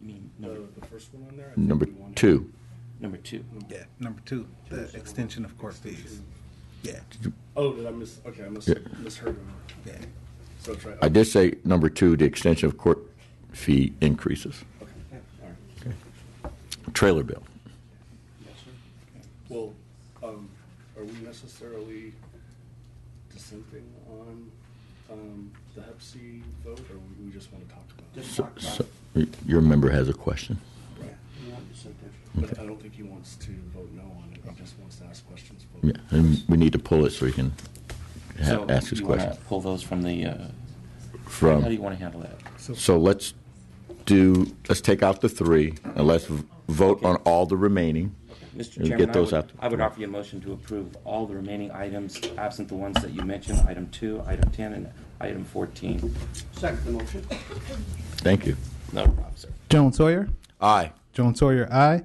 You mean The first one on there? Number 2. number 2? Yeah, number 2, the extension of court fees. Yeah. Oh, did I miss? Okay, I misheard him. Yeah. So try. I did say number 2, the extension of court fee increases. Okay. All right. Okay. Trailer bill. Well, are we necessarily dissenting on the Hep C vote, or we just want to talk about it? So your member has a question. Right. But I don't think he wants to vote no on it. He just wants to ask questions. Yeah, and we need to pull it so he can ask his you question. want to pull those from the... From how do you want to handle that? So let's take out the 3 and let's vote on all the remaining. Mr. and Chairman, get those out. I would offer you a motion to approve all the remaining items, absent the ones that you mentioned, item 2, item 10, and item 14. Second the motion. Thank you. No problem, sir. Jones Sawyer? Aye. Jones Sawyer, aye.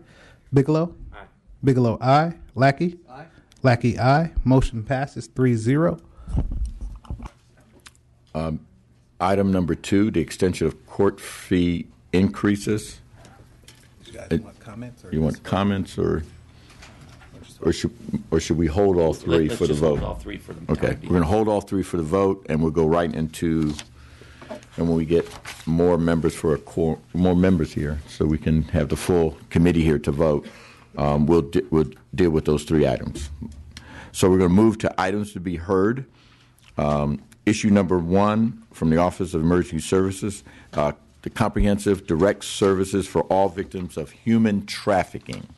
Bigelow? Aye. Bigelow, aye. Lackey? Aye. Lackey, aye. Motion passes 3-0. Item number 2, the extension of court fee increases. You guys want comments? You want comments or should we hold all 3 Let's for the just hold vote? all 3 for the Okay, time we're going to hold all 3 for the vote, and we'll go right into, and when we get more members more members here, so we can have the full committee here to vote, we'll deal with those 3 items. So we're going to move to items to be heard. Issue number 1 from the Office of Emergency Services, the comprehensive direct services for all victims of human trafficking.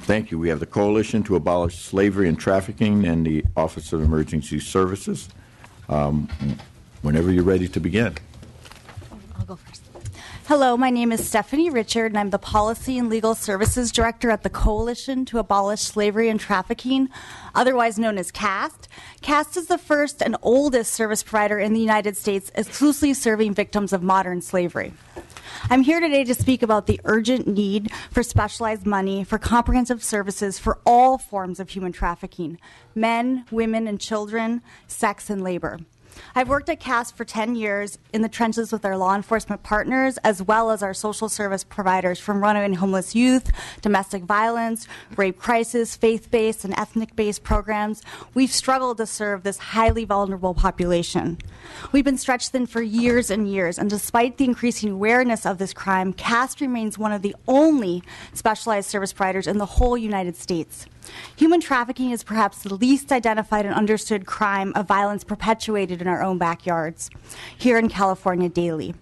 Thank you. We have the Coalition to Abolish Slavery and Trafficking and the Office of Emergency Services. Whenever you're ready to begin. I'll go first. Hello, my name is Stephanie Richard, and I'm the Policy and Legal Services Director at the Coalition to Abolish Slavery and Trafficking, otherwise known as CAST. CAST is the first and oldest service provider in the United States exclusively serving victims of modern slavery. I'm here today to speak about the urgent need for specialized money for comprehensive services for all forms of human trafficking, men, women, and children, sex, and labor. I've worked at CAST for 10 years in the trenches with our law enforcement partners as well as our social service providers from runaway and homeless youth, domestic violence, rape crisis, faith-based and ethnic-based programs. We've struggled to serve this highly vulnerable population. We've been stretched thin for years and years, and despite the increasing awareness of this crime, CAST remains one of the only specialized service providers in the whole United States. Human trafficking is perhaps the least identified and understood crime of violence perpetuated in our own backyards, here in California daily.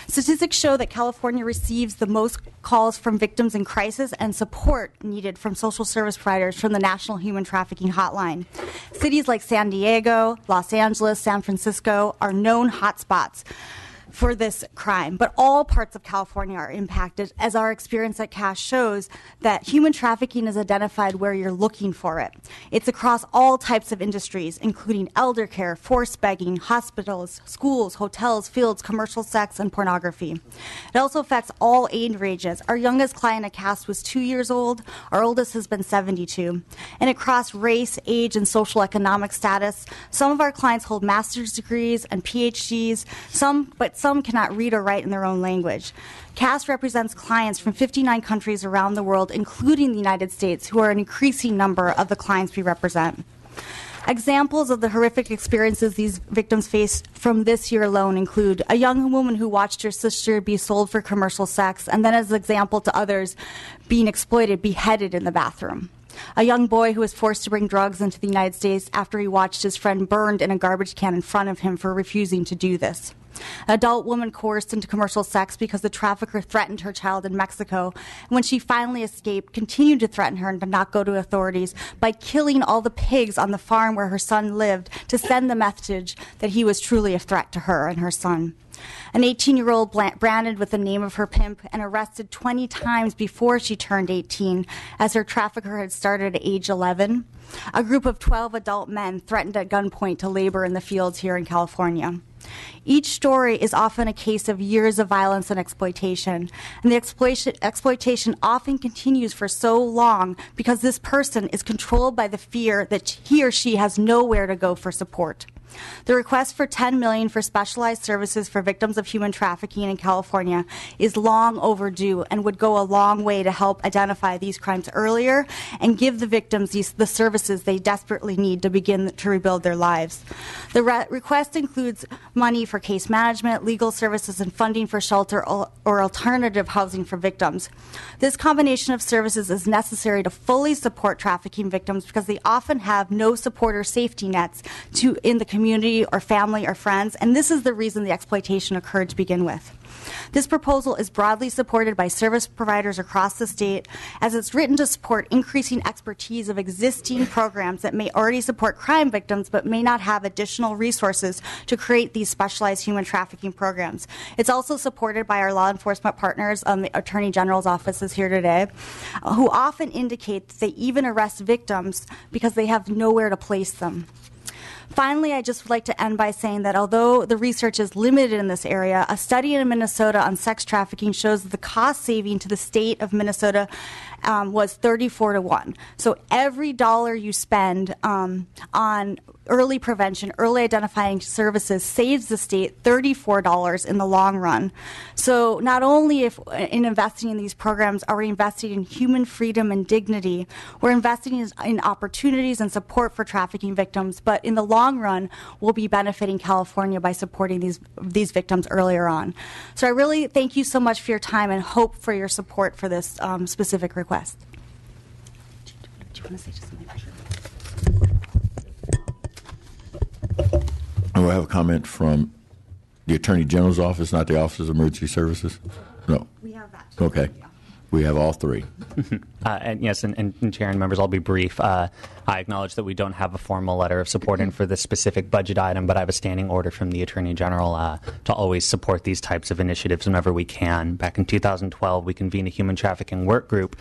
Statistics show that California receives the most calls from victims in crisis and support needed from social service providers from the National Human Trafficking Hotline. Cities like San Diego, Los Angeles, San Francisco are known hotspots for this crime, but all parts of California are impacted, as our experience at CAST shows that human trafficking is identified where you're looking for it. It's across all types of industries, including elder care, forced begging, hospitals, schools, hotels, fields, commercial sex, and pornography. It also affects all age ranges. Our youngest client at CAST was 2 years old. Our oldest has been 72. And across race, age, and social economic status, some of our clients hold master's degrees and PhDs, some cannot read or write in their own language. CAST represents clients from 59 countries around the world, including the United States, who are an increasing number of the clients we represent. Examples of the horrific experiences these victims face from this year alone include a young woman who watched her sister be sold for commercial sex, and then as an example to others, being exploited, beheaded in the bathroom. A young boy who was forced to bring drugs into the United States after he watched his friend burned in a garbage can in front of him for refusing to do this. An adult woman coerced into commercial sex because the trafficker threatened her child in Mexico. And when she finally escaped, continued to threaten her and to not go to authorities by killing all the pigs on the farm where her son lived to send the message that he was truly a threat to her and her son. An 18-year-old branded with the name of her pimp and arrested 20 times before she turned 18, as her trafficker had started at age 11. A group of 12 adult men threatened at gunpoint to labor in the fields here in California. Each story is often a case of years of violence and exploitation, and the exploitation often continues for so long because this person is controlled by the fear that he or she has nowhere to go for support. The request for $10 million for specialized services for victims of human trafficking in California is long overdue and would go a long way to help identify these crimes earlier and give the victims the services they desperately need to begin to rebuild their lives. The request includes money for case management, legal services, and funding for shelter or alternative housing for victims. This combination of services is necessary to fully support trafficking victims because they often have no support or safety nets in the community or family or friends, and this is the reason the exploitation occurred to begin with. This proposal is broadly supported by service providers across the state, as it's written to support increasing expertise of existing programs that may already support crime victims but may not have additional resources to create these specialized human trafficking programs. It's also supported by our law enforcement partners. The Attorney General's office is here today, who often indicate that they even arrest victims because they have nowhere to place them. Finally, I just would like to end by saying that although the research is limited in this area, a study in Minnesota on sex trafficking shows that the cost saving to the state of Minnesota was 34 to 1. So every dollar you spend on early prevention, early identifying services saves the state $34 in the long run. So not only in investing in these programs are we investing in human freedom and dignity, we're investing in opportunities and support for trafficking victims, but in the long run, we'll be benefiting California by supporting these victims earlier on. So I really thank you so much for your time and hope for your support for this specific request. Do you want to say just something? We'll have a comment from the Attorney General's office, not the Office of Emergency Services? No. We have that. Okay. Yeah. We have all three. And yes, and Chair and members, I'll be brief. I acknowledge that we don't have a formal letter of support in for this specific budget item, but I have a standing order from the Attorney General to always support these types of initiatives whenever we can. Back in 2012, we convened a human trafficking work group,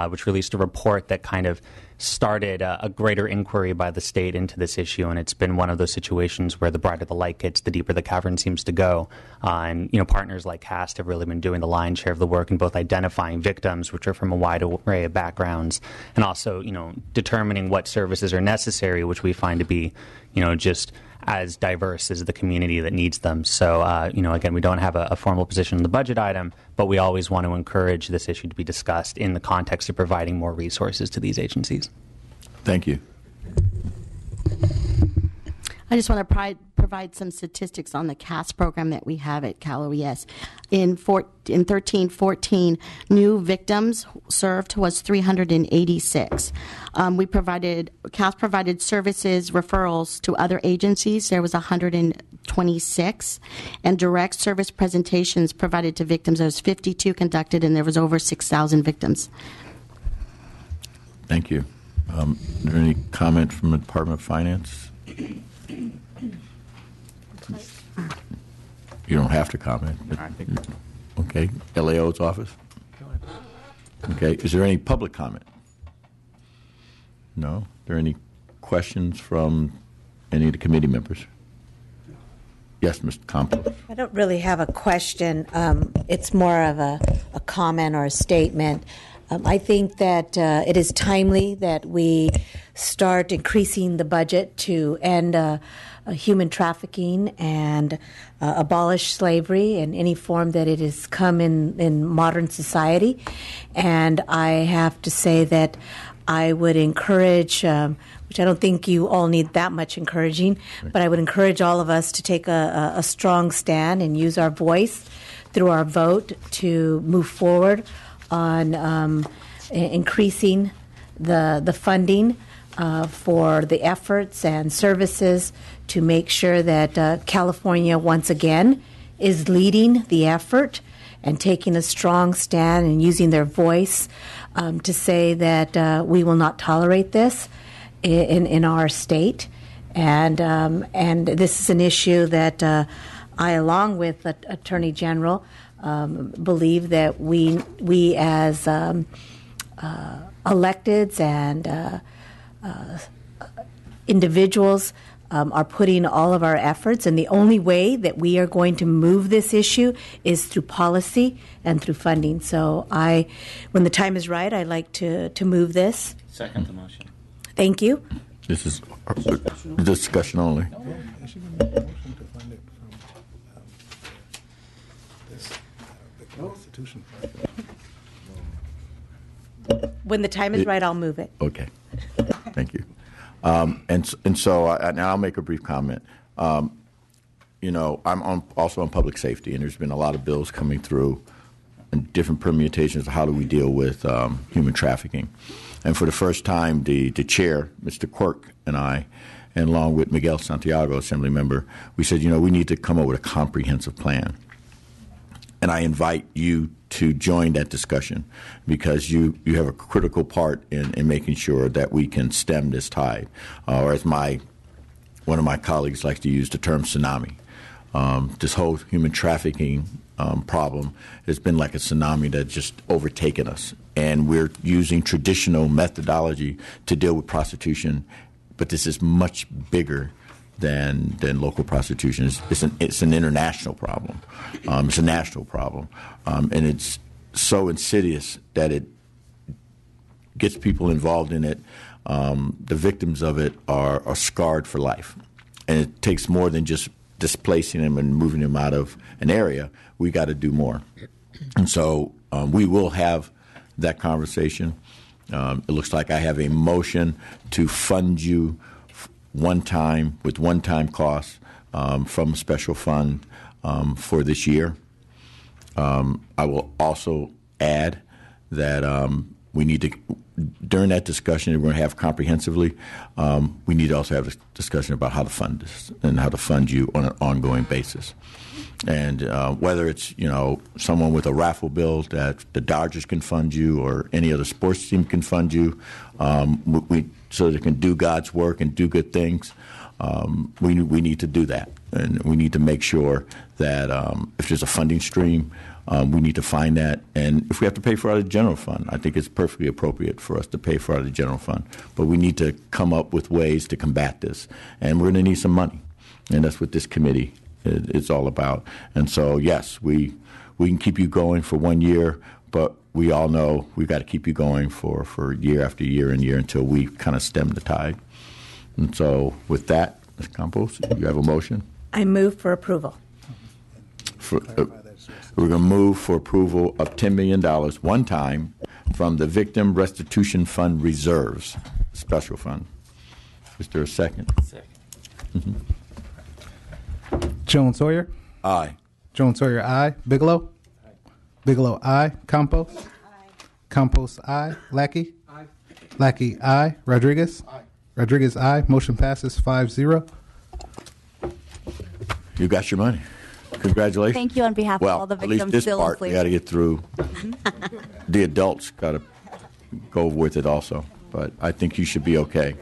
which released a report that kind of started a greater inquiry by the state into this issue, and it's been one of those situations where the brighter the light gets, the deeper the cavern seems to go. And partners like CAST have really been doing the lion's share of the work in both identifying victims, which are from a wide array of backgrounds, and also determining what services are necessary, which we find to be just as diverse as the community that needs them. So, again, we don't have a formal position in the budget item, but we always want to encourage this issue to be discussed in the context of providing more resources to these agencies. Thank you. I just want to provide some statistics on the CAST program that we have at Cal OES. In 13-14, new victims served was 386. CAST provided services referrals to other agencies. There was 126, and direct service presentations provided to victims. There was 52 conducted, and there was over 6,000 victims. Thank you. Is there any comment from the Department of Finance? You don't have to comment. Okay. LAO's office? Okay. Is there any public comment? No? Are there any questions from any of the committee members? Yes, Mr. Campos. I don't really have a question. It's more of a comment or a statement. I think that it is timely that we start increasing the budget to end human trafficking and abolish slavery in any form that it has come in modern society. And I have to say that I would encourage, which I don't think you all need that much encouraging, but I would encourage all of us to take a strong stand and use our voice through our vote to move forward on increasing the funding for the efforts and services to make sure that California once again is leading the effort and taking a strong stand and using their voice to say that we will not tolerate this in our state. And this is an issue that I, along with Attorney General, believe that we as electeds and individuals are putting all of our efforts, and the only way that we are going to move this issue is through policy and through funding. So when the time is right, I'd like to move this. Second the motion. Thank you. This is discussion only. It should be a motion to fund it from this victim institution fund. When the time is right, I'll move it. Okay. Thank you. So now I'll make a brief comment. I'm also on public safety, and there's been a lot of bills coming through and different permutations of how do we deal with human trafficking. And for the first time, the chair, Mr. Quirk, and I, and along with Miguel Santiago, Assembly member, we said, we need to come up with a comprehensive plan. And I invite you to join that discussion because you have a critical part in making sure that we can stem this tide. Or as one of my colleagues likes to use the term tsunami. This whole human trafficking problem has been like a tsunami that's just overtaken us. And we're using traditional methodology to deal with prostitution, but this is much bigger than local prostitution. It's an international problem. It's a national problem. And it's so insidious that it gets people involved in it. The victims of it are scarred for life. And it takes more than just displacing them and moving them out of an area. We got to do more. And so we will have that conversation. It looks like I have a motion to fund you one-time costs from a special fund for this year. I will also add that we need to, during that discussion that we're going to have comprehensively, we need to also have a discussion about how to fund this and how to fund you on an ongoing basis. And whether it's, someone with a raffle bill that the Dodgers can fund you or any other sports team can fund you, so they can do God's work and do good things, we need to do that. And we need to make sure that if there's a funding stream, we need to find that. And if we have to pay for it out of the general fund, I think it's perfectly appropriate for us to pay for it out of the general fund. But we need to come up with ways to combat this. And we're going to need some money. And that's what this committee is all about. And so, yes, we can keep you going for 1 year, but we all know we've got to keep you going for year after year and year until we kind of stem the tide. And so with that, Ms. Campos, you have a motion? I move for approval. We're going to move for approval of $10 million one time from the Victim Restitution Fund Reserves Special Fund. Is there a second? Second. Mm-hmm. Jones Sawyer. Aye. Jones Sawyer, aye. Bigelow. Aye. Bigelow, aye. Campos. Aye. Campos, aye. Lackey. Aye. Lackey, aye. Rodriguez. Aye. Rodriguez, aye. Motion passes 5-0. You got your money. Congratulations. Thank you on behalf of all the at least victims this still part we got to get through. The adults got to go with it also, but I think you should be okay.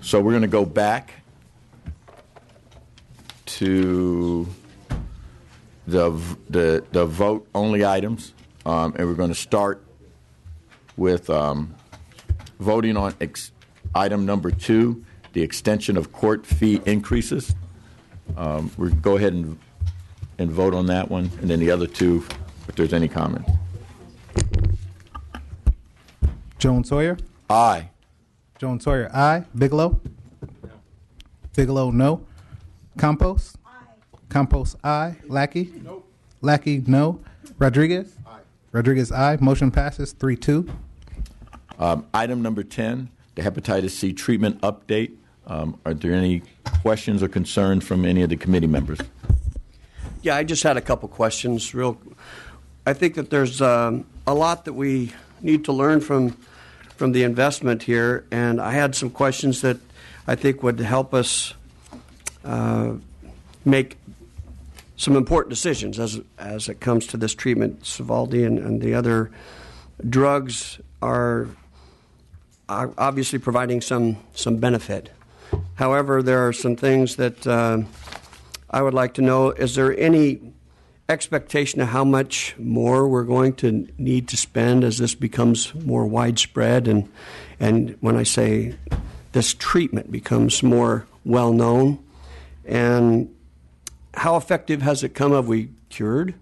So we're going to go back to the vote only items, and we're going to start with voting on item number 2, the extension of court fee increases. We'll go ahead and vote on that one, and then the other two, if there's any comment. Jones Sawyer. Aye. Jones Sawyer, aye. Bigelow. No. Bigelow, no. Campos. Aye. Campos, aye. Lackey. No. Lackey, no. Rodriguez. Aye. Rodriguez, aye. Motion passes 3-2. Item number 10, the hepatitis C treatment update. Are there any questions or concerns from any of the committee members? Yeah, I just had a couple questions. I think that there's a lot that we need to learn from from the investment here, and I had some questions that I think would help us make some important decisions as it comes to this treatment. Sovaldi and the other drugs are obviously providing some benefit. However, there are some things that I would like to know. Is there any expectation of how much more we're going to need to spend as this becomes more widespread? And when I say this treatment becomes more well-known, and how effective has it come? Have we cured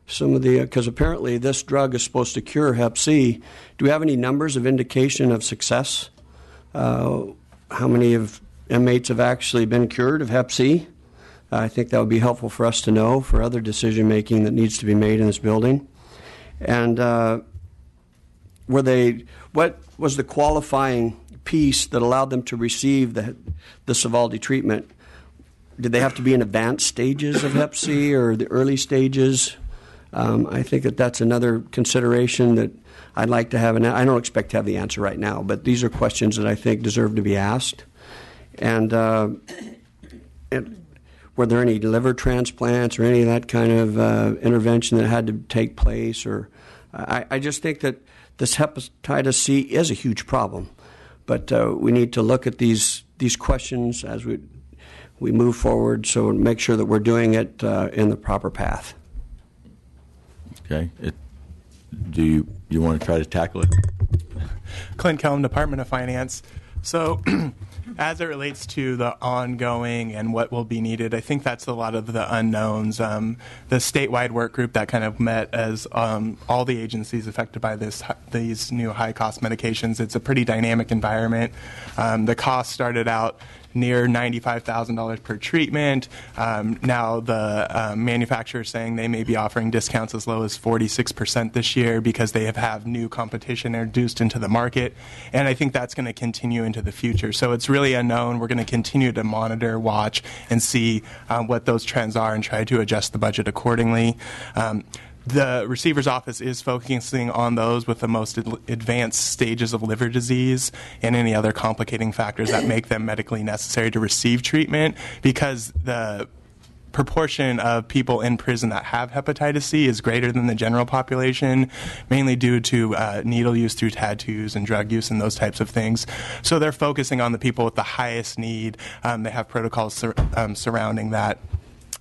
some of the, because apparently this drug is supposed to cure Hep C. Do we have any numbers of indication of success? How many of inmates have actually been cured of Hep C? I think that would be helpful for us to know for other decision making that needs to be made in this building. And what was the qualifying piece that allowed them to receive the Sovaldi treatment? Did they have to be in advanced stages of Hep C or the early stages? I think that's another consideration that I'd like to have. And I don't expect to have the answer right now, but these are questions that I think deserve to be asked. And were there any liver transplants or any of that kind of intervention that had to take place? Or I just think that this hepatitis C is a huge problem, but we need to look at these questions as we move forward, so make sure that we're doing it in the proper path. Okay. Do you want to try to tackle it? Clint Kellum, Department of Finance. So as it relates to the ongoing and what will be needed, I think that's a lot of the unknowns. The statewide work group that kind of met as all the agencies affected by these new high-cost medications, it's a pretty dynamic environment. The cost started out near $95,000 per treatment. Now the manufacturer is saying they may be offering discounts as low as 46% this year because they have new competition introduced into the market. And I think that's going to continue into the future. So it's really unknown. We're going to continue to monitor, watch, and see what those trends are and try to adjust the budget accordingly. The receiver's office is focusing on those with the most advanced stages of liver disease and any other complicating factors that make them medically necessary to receive treatment, because the proportion of people in prison that have hepatitis C is greater than the general population, mainly due to needle use through tattoos and drug use and those types of things. So they're focusing on the people with the highest need. They have protocols surrounding that.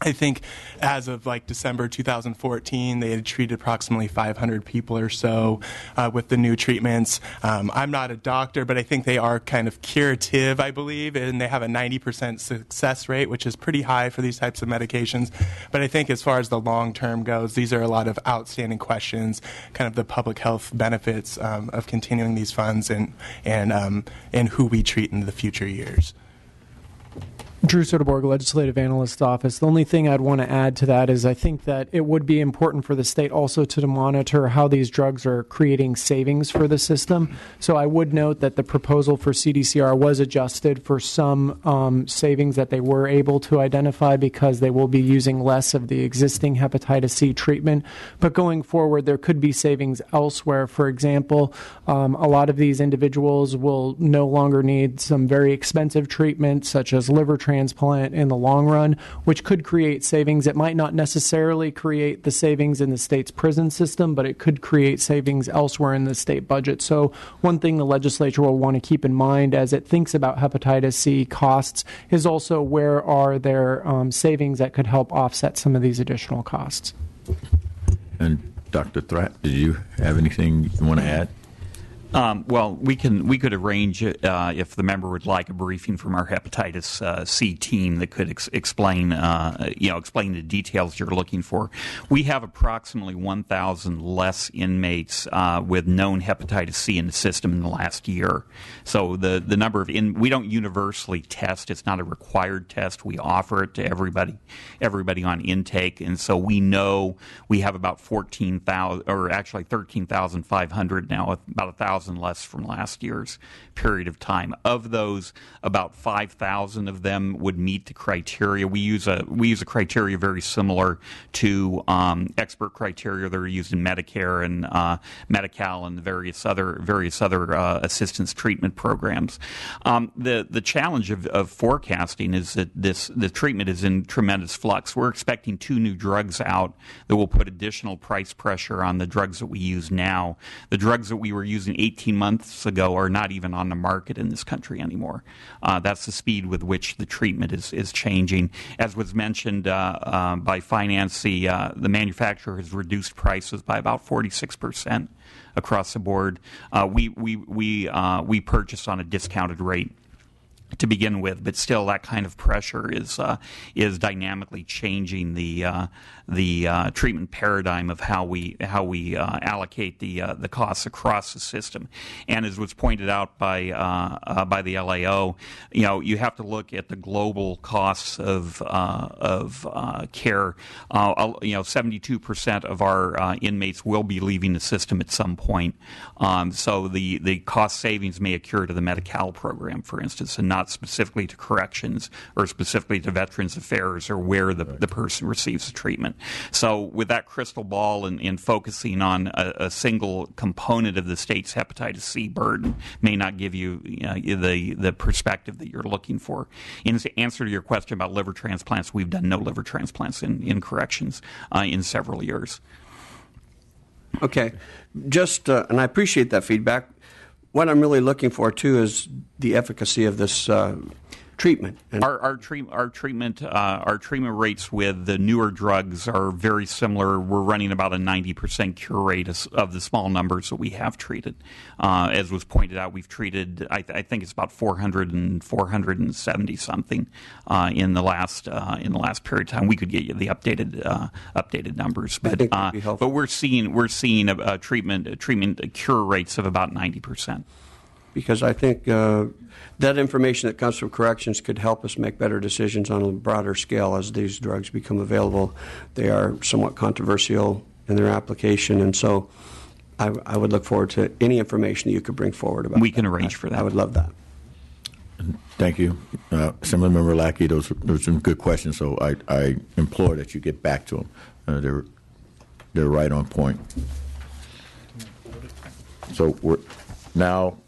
I think as of December 2014, they had treated approximately 500 people or so with the new treatments. I'm not a doctor, but I think they are kind of curative, I believe, and they have a 90% success rate, which is pretty high for these types of medications. But I think as far as the long term goes, these are a lot of outstanding questions, kind of the public health benefits of continuing these funds and who we treat in the future years. Drew Soderborg, Legislative Analyst's Office. The only thing I'd want to add to that is I think that it would be important for the state also to monitor how these drugs are creating savings for the system. So I would note that the proposal for CDCR was adjusted for some savings that they were able to identify because they will be using less of the existing hepatitis C treatment. But going forward, there could be savings elsewhere. For example, a lot of these individuals will no longer need some very expensive treatment, such as liver transplant in the long run, which could create savings. It might not necessarily create the savings in the state's prison system, but it could create savings elsewhere in the state budget. So one thing the legislature will want to keep in mind as it thinks about hepatitis C costs is also where are there savings that could help offset some of these additional costs. And Dr. Thratt, did you have anything you want to add? Well, we could arrange if the member would like a briefing from our hepatitis C team that could explain the details you're looking for. We have approximately 1,000 less inmates with known hepatitis C in the system in the last year. So the number of we don't universally test. It's not a required test. We offer it to everybody on intake, and so we know we have about 14,000 or actually 13,500 now, about 1,000 5,000 less from last year's period of time. Of those, about 5,000 of them would meet the criteria. We use a criteria very similar to expert criteria that are used in Medicare and Medi-Cal and various other assistance treatment programs. The challenge of forecasting is that the treatment is in tremendous flux. We're expecting 2 new drugs out that will put additional price pressure on the drugs that we use now. The drugs that we were using 18 months ago are not even on the market in this country anymore. That's the speed with which the treatment is changing. As was mentioned by finance, the manufacturer has reduced prices by about 46% across the board. We purchase on a discounted rate to begin with, but still that kind of pressure is dynamically changing the treatment paradigm of how we allocate the costs across the system. And as was pointed out by the LAO, you have to look at the global costs of care. 72% of our inmates will be leaving the system at some point. So the cost savings may occur to the Medi-Cal program, for instance, and not specifically to corrections or specifically to Veterans Affairs or where the person receives the treatment. So with that crystal ball and focusing on a single component of the state's hepatitis C burden may not give you, the perspective that you're looking for. In answer to your question about liver transplants, we've done no liver transplants in corrections in several years. Okay. And I appreciate that feedback. What I'm really looking for, too, is the efficacy of this treatment. And our treatment rates with the newer drugs are very similar. We're running about a 90% cure rate of the small numbers that we have treated. As was pointed out, we've treated, I think it's about 470 something in the last period of time. We could get you the updated numbers, but we're seeing a treatment cure rates of about 90%. Because I think that information that comes from corrections could help us make better decisions on a broader scale as these drugs become available. They are somewhat controversial in their application, and so I would look forward to any information that you could bring forward about We can arrange for that. I would love that. Thank you. Assemblymember Lackey, those are some good questions, so I implore that you get back to them. They're right on point. So we're now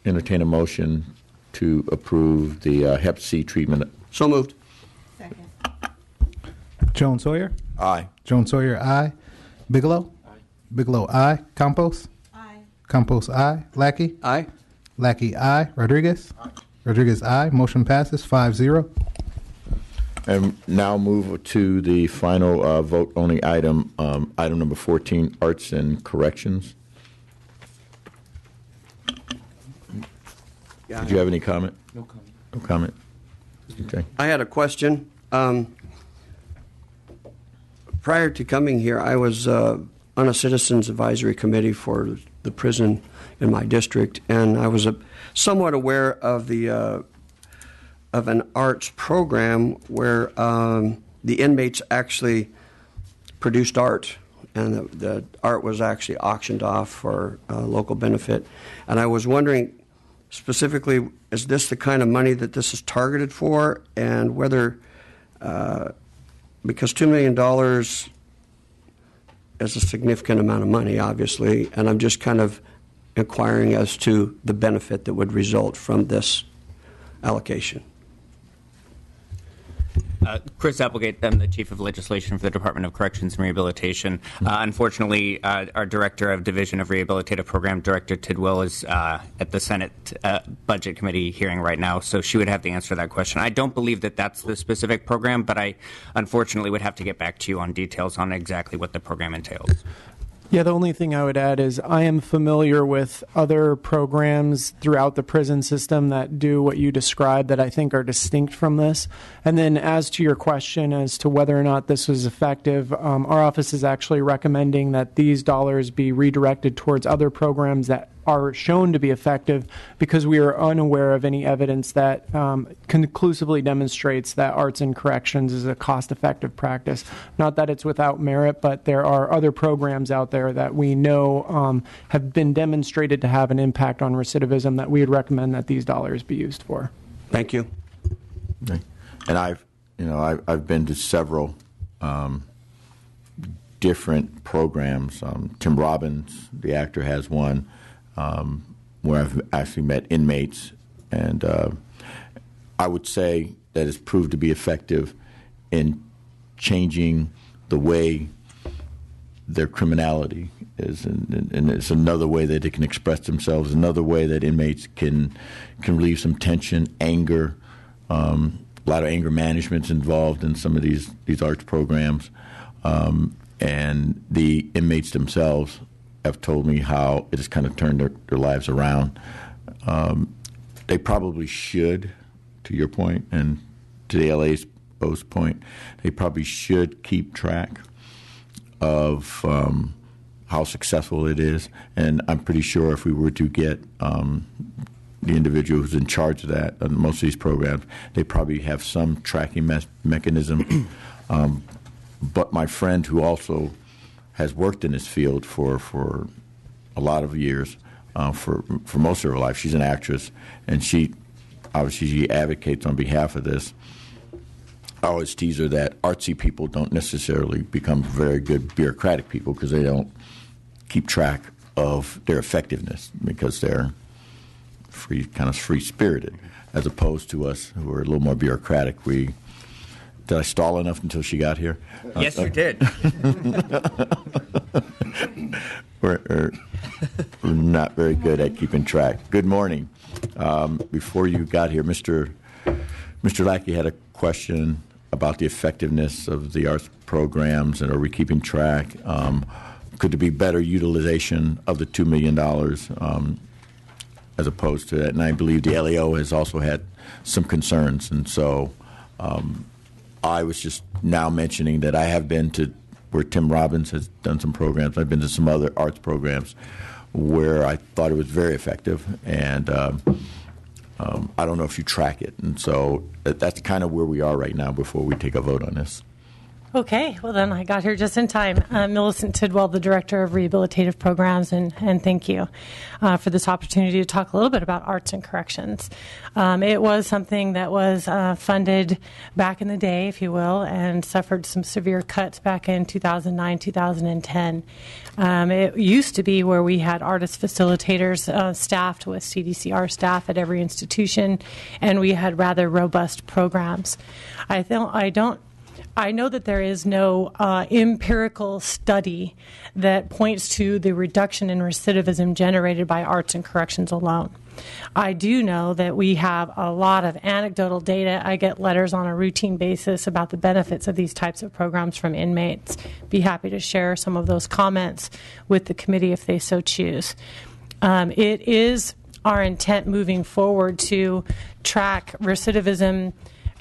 entertain a motion to approve the Hep C treatment. So moved. Second. Jones Sawyer. Aye. Jones Sawyer, aye. Bigelow. Aye. Bigelow, aye. Campos. Aye. Campos, aye. Lackey. Aye. Lackey, aye. Rodriguez. Aye. Rodriguez, aye. Motion passes 5-0. And now move to the final vote-only item, item number 14, Arts and Corrections. Did you have any comment? No comment. No comment. Okay. I had a question. Prior to coming here, I was on a Citizens Advisory Committee for the prison in my district, and I was somewhat aware of of an arts program where the inmates actually produced art, and the art was actually auctioned off for local benefit. And I was wondering, specifically, is this the kind of money that this is targeted for, and whether, because $2 million is a significant amount of money, obviously, and I'm just kind of inquiring as to the benefit that would result from this allocation. Chris Applegate, I'm the Chief of Legislation for the Department of Corrections and Rehabilitation. Unfortunately, our Director of Division of Rehabilitative Program, Director Tidwell, is at the Senate Budget Committee hearing right now, so she would have to answer that question. I don't believe that that's the specific program, but I unfortunately would have to get back to you on details on exactly what the program entails. Yeah, the only thing I would add is I am familiar with other programs throughout the prison system that do what you described that I think are distinct from this. And then as to your question as to whether or not this was effective, our office is actually recommending that these dollars be redirected towards other programs that are shown to be effective because we are unaware of any evidence that conclusively demonstrates that arts and corrections is a cost-effective practice. Not that it's without merit, but there are other programs out there that we know have been demonstrated to have an impact on recidivism that we would recommend that these dollars be used for. Thank you. Okay. And I've been to several different programs. Tim Robbins, the actor, has one where I've actually met inmates, and I would say that it's proved to be effective in changing the way their criminality is, and it's another way that they can express themselves, another way that inmates can relieve some tension, anger. A lot of anger management is involved in some of these arts programs. And the inmates themselves have told me how it has kind of turned their lives around. They probably should, to your point, and to the LA's point, they probably should keep track of how successful it is. And I'm pretty sure if we were to get the individual who's in charge of that, on most of these programs, they probably have some tracking mechanism. But my friend, who also has worked in this field for a lot of years, for most of her life, she's an actress, and she advocates on behalf of this. I always tease her that artsy people don't necessarily become very good bureaucratic people because they don't keep track of their effectiveness because they're free-spirited, as opposed to us who are a little more bureaucratic. Did I stall enough until she got here? Yes, you did. We're not very good at keeping track. Good morning. Before you got here, Mr. Lackey had a question about the effectiveness of the arts programs, and are we keeping track? Could there be better utilization of the $2 million as opposed to that? And I believe the LAO has also had some concerns, and so I was just now mentioning that I have been to where Tim Robbins has done some programs. I've been to some other arts programs where I thought it was very effective, and I don't know if you track it. And so that's kind of where we are right now before we take a vote on this. Okay, well then I got here just in time. Millicent Tidwell, the Director of Rehabilitative Programs, and thank you for this opportunity to talk a little bit about arts and corrections. It was something that was funded back in the day, if you will, and suffered some severe cuts back in 2009, 2010. It used to be where we had artist facilitators staffed with CDCR staff at every institution, and we had rather robust programs. I know that there is no empirical study that points to the reduction in recidivism generated by arts and corrections alone. I do know that we have a lot of anecdotal data. I get letters on a routine basis about the benefits of these types of programs from inmates. Be happy to share some of those comments with the committee if they so choose. It is our intent moving forward to track recidivism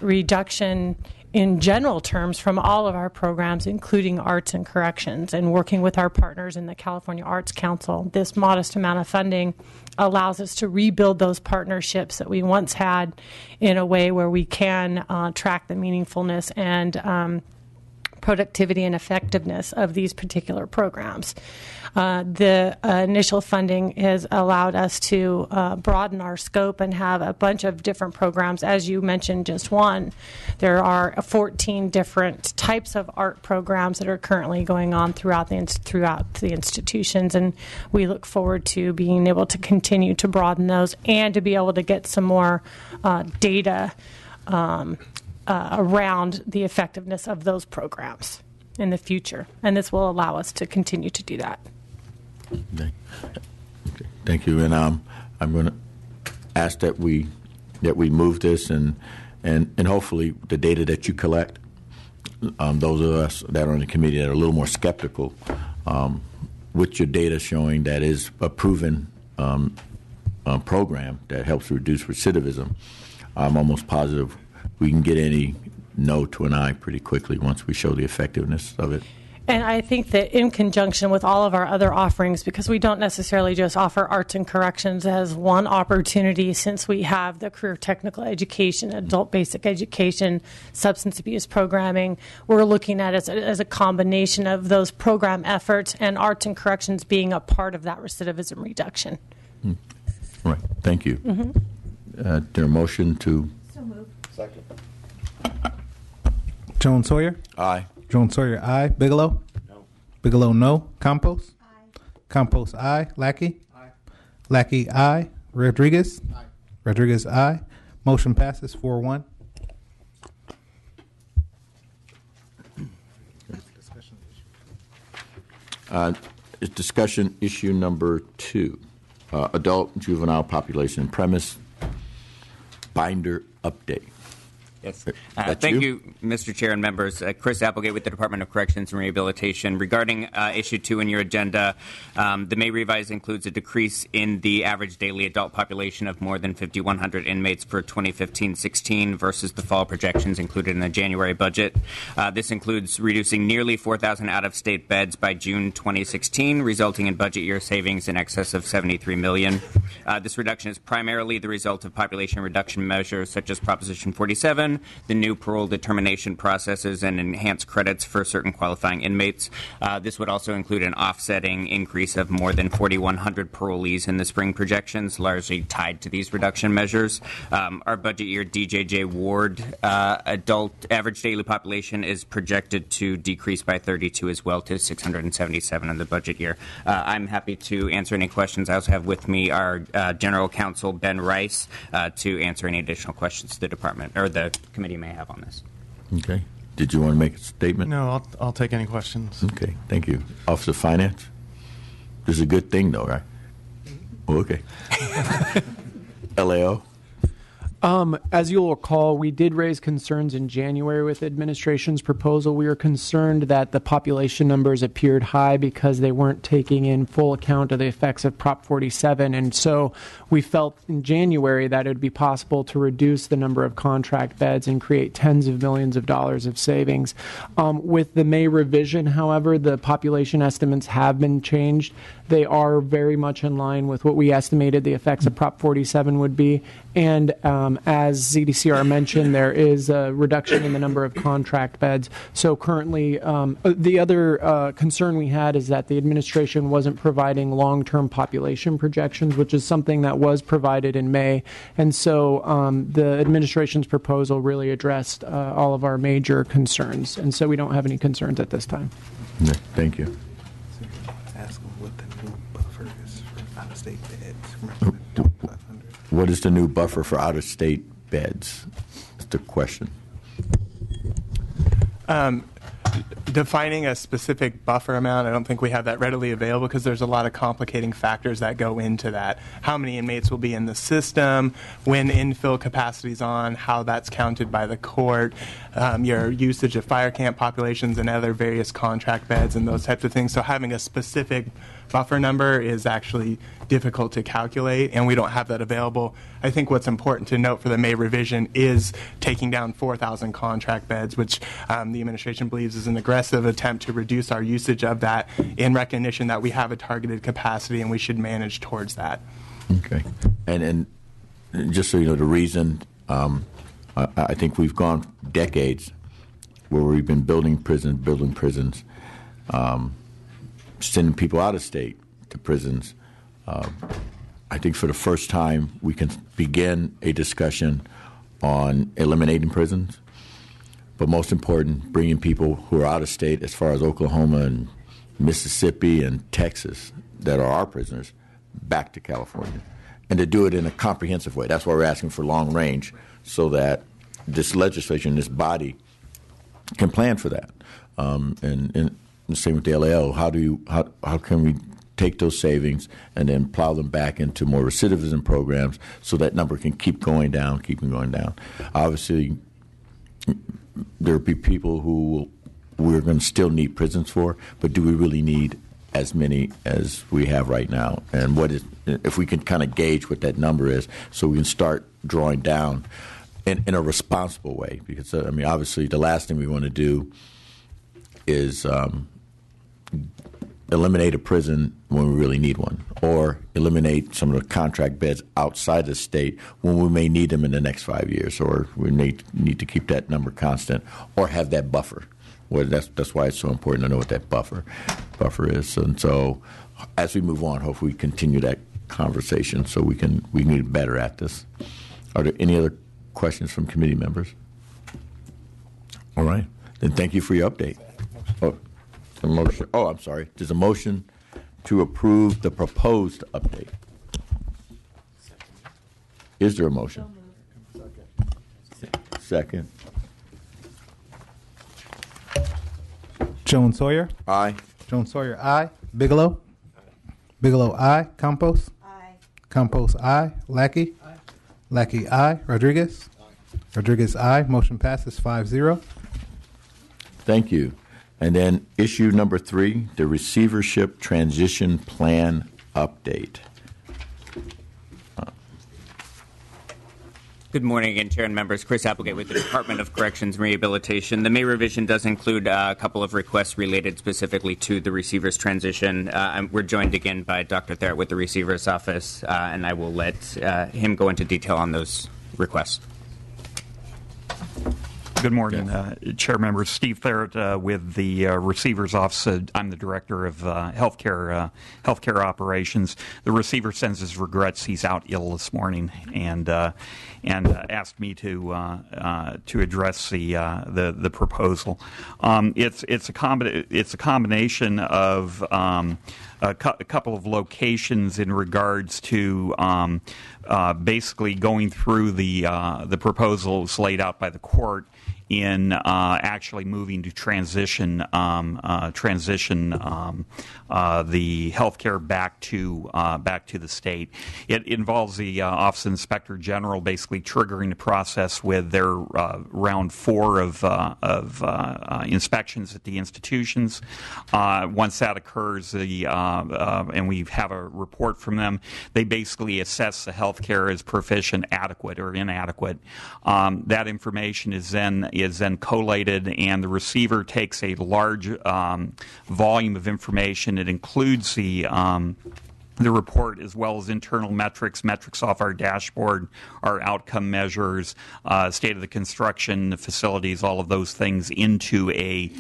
reduction in general terms from all of our programs, including arts and corrections, and working with our partners in the California Arts Council. This modest amount of funding allows us to rebuild those partnerships that we once had in a way where we can track the meaningfulness and productivity and effectiveness of these particular programs. The initial funding has allowed us to broaden our scope and have a bunch of different programs. As you mentioned, just one. There are 14 different types of art programs that are currently going on throughout the institutions, and we look forward to being able to continue to broaden those and to be able to get some more data around the effectiveness of those programs in the future, and this will allow us to continue to do that. Thank you, and I'm going to ask that we move this, and hopefully the data that you collect, those of us that are on the committee that are a little more skeptical, with your data showing that is a proven program that helps reduce recidivism, I'm almost positive we can get any no to an aye pretty quickly once we show the effectiveness of it. And I think that in conjunction with all of our other offerings, because we don't necessarily just offer arts and corrections as one opportunity, since we have the career technical education, adult basic education, substance abuse programming, we're looking at it as a combination of those program efforts and arts and corrections being a part of that recidivism reduction. All right. Thank you. There a motion to? So moved. Second. Jones Sawyer. Aye. Jones Sawyer, aye. Bigelow. No. Bigelow, no. Campos. Aye. Campos, aye. Lackey. Aye. Lackey, aye. Rodriguez. Aye. Rodriguez, aye. Motion passes 4-1. Discussion issue number 2, adult juvenile population premise binder update. Yes. That's Thank you? you, Mr. Chair and members. Chris Applegate with the Department of Corrections and Rehabilitation. Regarding issue 2 in your agenda, the May revise includes a decrease in the average daily adult population of more than 5,100 inmates for 2015-16 versus the fall projections included in the January budget. This includes reducing nearly 4,000 out-of-state beds by June 2016, resulting in budget year savings in excess of $73 million. This reduction is primarily the result of population reduction measures such as Proposition 47, the new parole determination processes, and enhanced credits for certain qualifying inmates. This would also include an offsetting increase of more than 4,100 parolees in the spring projections, largely tied to these reduction measures. Our budget year DJJ ward adult average daily population is projected to decrease by 32 as well to 677 in the budget year. I'm happy to answer any questions. I also have with me our General Counsel, Ben Rice, to answer any additional questions the department or the committee may have on this. Okay. Did you want to make a statement? No, I'll take any questions. Okay. Thank you. Officer of Finance? This is a good thing, though, right? Oh, okay. LAO? As you'll recall, we did raise concerns in January with the administration's proposal. We were concerned that the population numbers appeared high because they weren't taking in full account of the effects of Prop 47. And so we felt in January that it would be possible to reduce the number of contract beds and create tens of millions of dollars of savings. With the May revision, however, the population estimates have been changed. They are very much in line with what we estimated the effects of Prop 47 would be. And as CDCR mentioned, there is a reduction in the number of contract beds. So currently, the other concern we had is that the administration wasn't providing long-term population projections, which is something that was provided in May. And so the administration's proposal really addressed all of our major concerns. And so we don't have any concerns at this time. Yeah, thank you. Ask them what the new buffer is for out-of-state beds. What is the new buffer for out-of-state beds? That's the question. Defining a specific buffer amount, I don't think we have that readily available because there's a lot of complicating factors that go into that. How many inmates will be in the system, when infill capacity is on, how that's counted by the court, your usage of fire camp populations and other various contract beds and those types of things. So having a specific buffer number is actually difficult to calculate, and we don't have that available. I think what's important to note for the May revision is taking down 4,000 contract beds, which the administration believes is an aggressive attempt to reduce our usage of that in recognition that we have a targeted capacity and we should manage towards that. Okay. And just so you know, the reason I think we've gone decades where we've been building prisons, sending people out of state to prisons. I think for the first time we can begin a discussion on eliminating prisons, but most important, bringing people who are out of state as far as Oklahoma and Mississippi and Texas that are our prisoners back to California, and to do it in a comprehensive way. That's why we're asking for long range, so that this legislation, this body, can plan for that. And the same with the LAO. How can we take those savings and then plow them back into more recidivism programs so that number can keep going down. Obviously, there will be people who we're going to still need prisons for, but do we really need as many as we have right now? And if we can kind of gauge what that number is so we can start drawing down in a responsible way? Because, obviously the last thing we want to do is eliminate a prison when we really need one, or eliminate some of the contract beds outside the state when we may need them in the next 5 years, or we may need to keep that number constant, or have that buffer. Well, that's why it's so important to know what that buffer is. And so, as we move on, hopefully we continue that conversation so we can get better at this. Are there any other questions from committee members? All right, then thank you for your update. Oh, a motion. Oh, I'm sorry. There's a motion to approve the proposed update. Is there a motion? Second. Jones Sawyer. Aye. Jones Sawyer, aye. Bigelow. Bigelow, aye. Campos. Aye. Campos, aye. Lackey. Aye. Lackey, aye. Rodriguez. Aye. Rodriguez, aye. Motion passes 5-0. Thank you. And then issue number 3, the receivership transition plan update. Good morning again, Chair and members. Chris Applegate with the Department of Corrections and Rehabilitation. The May revision does include a couple of requests related specifically to the receiver's transition. We're joined again by Dr. Tharrett with the receiver's office, and I will let him go into detail on those requests. Good morning, Chair members. Steve Tharrett with the Receiver's Office. I'm the Director of healthcare operations. The receiver sends his regrets. He's out ill this morning, and asked me to address the proposal. It's a combination of a couple of locations in regards to basically going through the proposals laid out by the court in actually moving to transition the healthcare back to the state. It involves the Office of Inspector General basically triggering the process with their round 4 of inspections at the institutions. Once that occurs, and we have a report from them, they basically assess the healthcare as proficient, adequate, or inadequate. That information is then collated, and the receiver takes a large volume of information. It includes the report as well as internal metrics off our dashboard, our outcome measures, state of the construction, the facilities, all of those things into a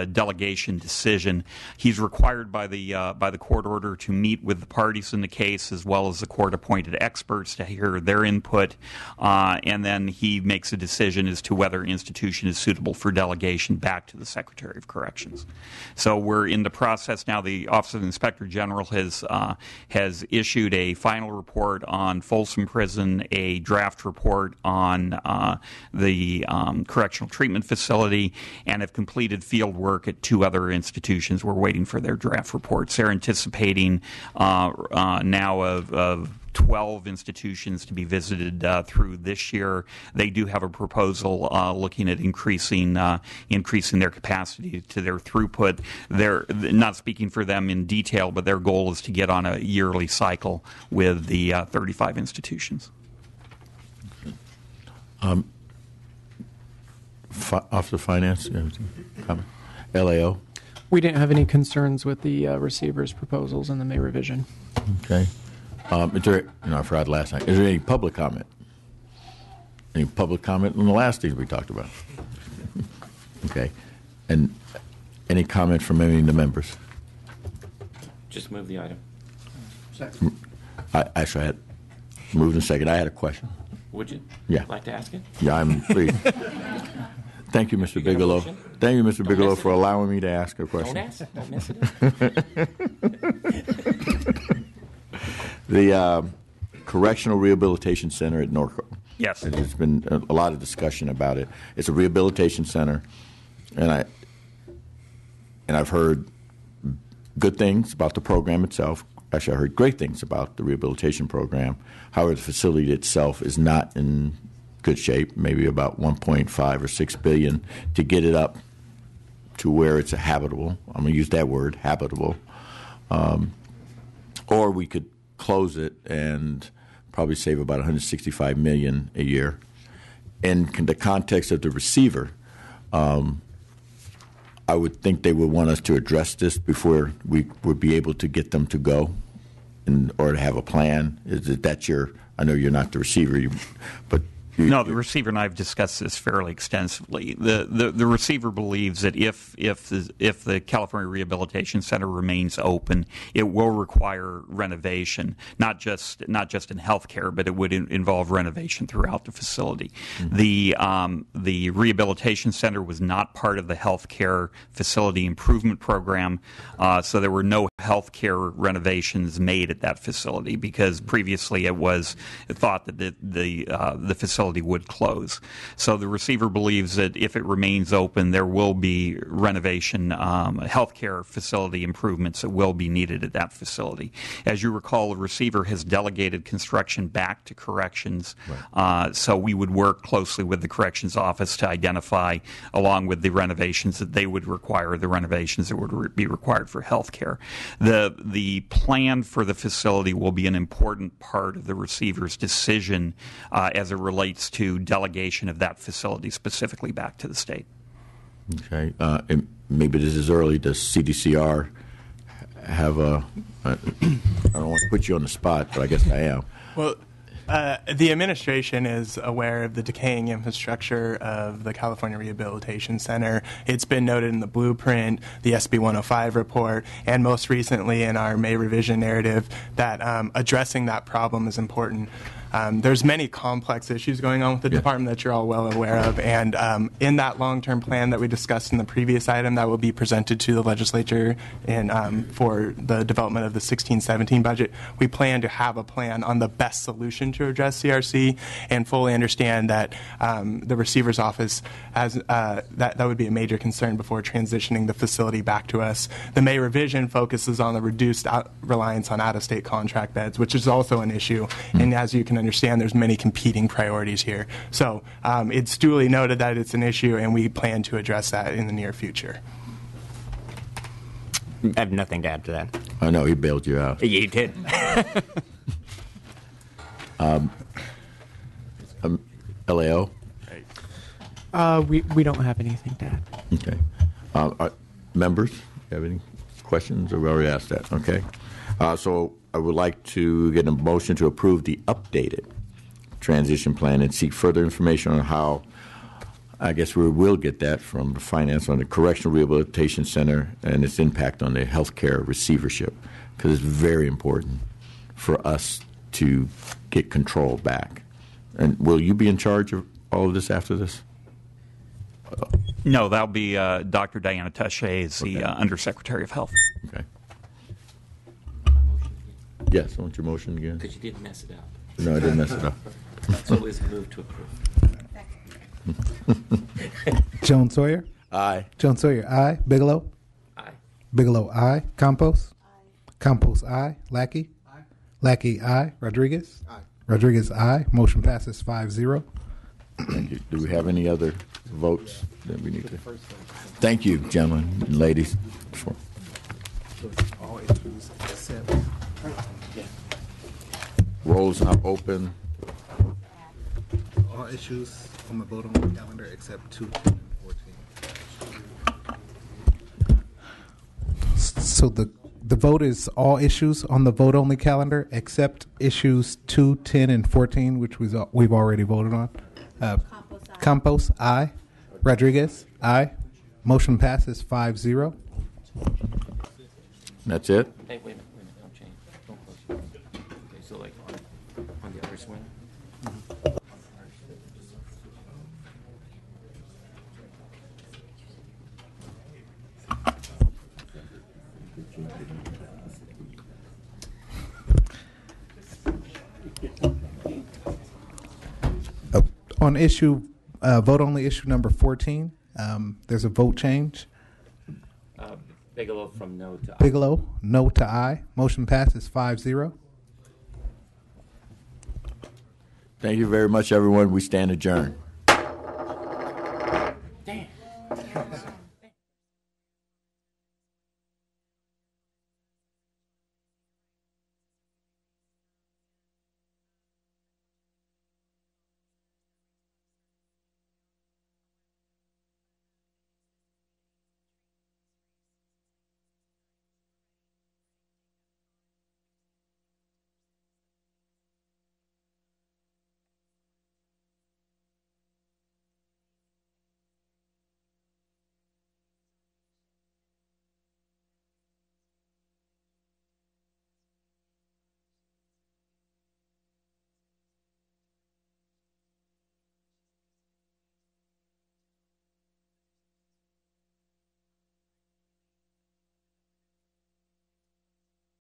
delegation decision. He's required by the court order to meet with the parties in the case as well as the court-appointed experts to hear their input, and then he makes a decision as to whether an institution is suitable for delegation back to the Secretary of Corrections. So we're in the process now. The Office of the Inspector General has issued a final report on Folsom Prison, a draft report on the correctional treatment facility, and have completed field work at 2 other institutions. We're waiting for their draft reports. They're anticipating now of 12 institutions to be visited through this year. They do have a proposal looking at increasing their capacity to their throughput. They're not speaking for them in detail, but their goal is to get on a yearly cycle with the 35 institutions. Office of Finance, LAO. We didn't have any concerns with the receiver's proposals in the May revision. Okay. Is there, I forgot last night. Is there any public comment? Any public comment on the last things we talked about? Okay. And any comment from any of the members? Just move the item. Second. I had moved in second. I had a question. Would you? Yeah. Like to ask it? Yeah, I'm pleased. Thank you, Mr. Bigelow. Thank you, Mr. Bigelow, for allowing me to ask a question. Don't ask it. Don't mess it up. The Correctional Rehabilitation Center at Norco. Yes. There's been a lot of discussion about it. It's a rehabilitation center, and I've heard good things about the program itself. Actually, I heard great things about the rehabilitation program. However, the facility itself is not in good shape, maybe about 1.5 or 6 billion to get it up to where it's habitable. I'm going to use that word, habitable. Or we could close it and probably save about $165 million a year. In the context of the receiver, I I would think they would want us to address this before we would be able to get them to go, or to have a plan. Is it that I know you're not the receiver, but no, the receiver and I have discussed this fairly extensively. The receiver believes that if the California Rehabilitation Center remains open, it will require renovation, not just in healthcare, but it would involve renovation throughout the facility. Mm-hmm. The Rehabilitation Center was not part of the healthcare facility improvement program, so there were no healthcare renovations made at that facility because previously it was thought that the facility would close. So the receiver believes that if it remains open, there will be renovation, healthcare facility improvements that will be needed at that facility. As you recall, the receiver has delegated construction back to corrections, right. So we would work closely with the corrections office to identify, along with the renovations that they would require, the renovations that would be required for healthcare. The plan for the facility will be an important part of the receiver's decision as it relates to delegation of that facility specifically back to the state. Okay. And maybe this is early. Does CDCR have I don't want to put you on the spot, but I guess I am. Well, the administration is aware of the decaying infrastructure of the California Rehabilitation Center. It's been noted in the blueprint, the SB 105 report, and most recently in our May revision narrative that addressing that problem is important. There's many complex issues going on with the department that you're all well aware of, and in that long-term plan that we discussed in the previous item that will be presented to the legislature for the development of the 16-17 budget, we plan to have a plan on the best solution to address CRC and fully understand that the receiver's office has that would be a major concern before transitioning the facility back to us. The May revision focuses on the reduced reliance on out-of-state contract beds, which is also an issue, and as you can understand, there's many competing priorities here. So it's duly noted that it's an issue, and we plan to address that in the near future. I have nothing to add to that. I know, he bailed you out. You did. LAO? We don't have anything to add. Okay. Members, you have any questions? Or we already asked that. Okay. So I would like to get a motion to approve the updated transition plan and seek further information on how, I guess we will get that from the finance on the Correctional Rehabilitation Center and its impact on the healthcare receivership, because it's very important for us to get control back. And will you be in charge of all of this after this? No, that'll be Dr. Diana Taché is the Undersecretary of Health. Okay. Yes, I want your motion again. Because you didn't mess it up. No, I didn't mess it up. So it's moved to approve. Joan Sawyer? Aye. Joan Sawyer, aye. Bigelow? Aye. Bigelow, aye. Campos? Aye. Campos, aye. Lackey? Aye. Lackey, aye. Rodriguez? Aye. Rodriguez, aye. Motion passes 5-0. Thank you. Do we have any other votes that we need to? Thank you, gentlemen and ladies. All issues except Rolls now open. all issues on the vote on the calendar except 2, 10, and 14. So the vote is all issues on the vote only calendar except issues 2, 10, and 14, which we've already voted on. Campos, aye. Rodriguez, aye. Motion passes 5-0. That's it? Hey, wait a minute, don't change. Don't close it. Okay, so like on the other swing? On issue, vote only issue number 14, there's a vote change. Bigelow from no to aye. Bigelow, no to aye. Motion passes 5-0. Thank you very much, everyone. We stand adjourned.